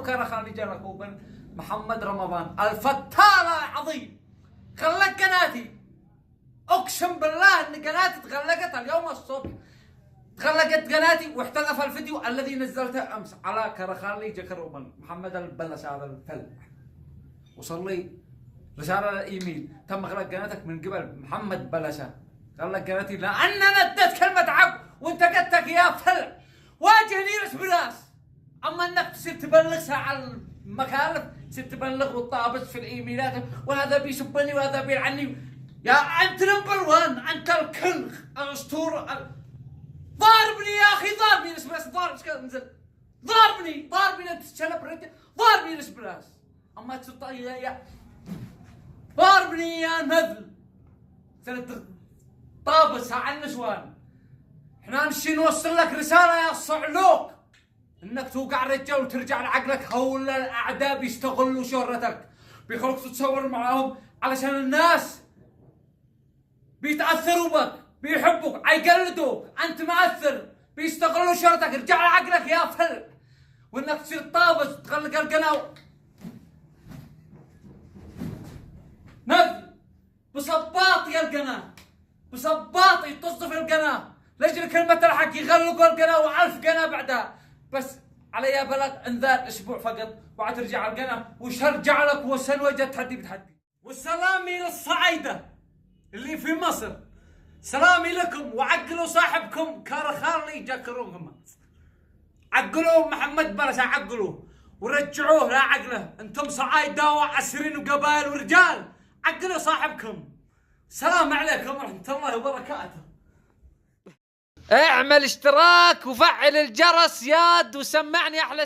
وكان خالي جنك وبن محمد رمضان الفتال العظيم غلق قناتي. اقسم بالله ان قناتي تغلقت اليوم الصبح، تغلقت قناتي واحتذف الفيديو الذي نزلته امس على كرخالي جكروبن محمد البلش هذا الفل. وصل لي رساله الايميل تم غلق قناتك من قبل محمد بلشه. غلق قناتي لان انا اديت كلمه عق وانت قدتك يا فل. واجهني راس براس. اما انك تصير تبلغها على المخالف، تصير تبلغ وتطابس في الايميلات وهذا بيسبني وهذا بيلعني. يا انت نمبر 1، انت الكنغ الاسطوره. ضاربني يا اخي، ضاربني راس براس، ضارب ايش كذا نزل، ضاربني انت تشلب رجل، ضاربني راس براس. اما تصير يا ضاربني يا نذل. صرت طابسها على النسوان. احنا نمشي نوصل لك رساله يا صعلوك انك توقع الرجال وترجع لعقلك. هول الاعداء بيستغلوا شهرتك، بيخلوك تتصور معاهم علشان الناس بيتاثروا بك، بيحبوك، حيقلدوك، انت مؤثر، بيستغلوا شهرتك. ارجع لعقلك يا فل، وانك تصير طابس تغلق القناه نذل بصباطي القناه، بصباطي تصف القناه لاجل كلمه الحق. يغلقوا القناه و1000 قناه بعدها. بس علي بلغ انذار اسبوع فقط وعاد ترجع القناه وش ارجع لك وسنوجه تحدي بتحدي. والسلامي للصعايده اللي في مصر، سلامي لكم. وعقلوا صاحبكم كرخالي جكروهم، عقلوا محمد بلشه، عقلوه ورجعوه لا عقله. انتم صعايده وعسرين وقبائل ورجال، عقلوا صاحبكم. السلام عليكم ورحمه الله وبركاته. اعمل اشتراك وفعل الجرس ياد وسمعني احلى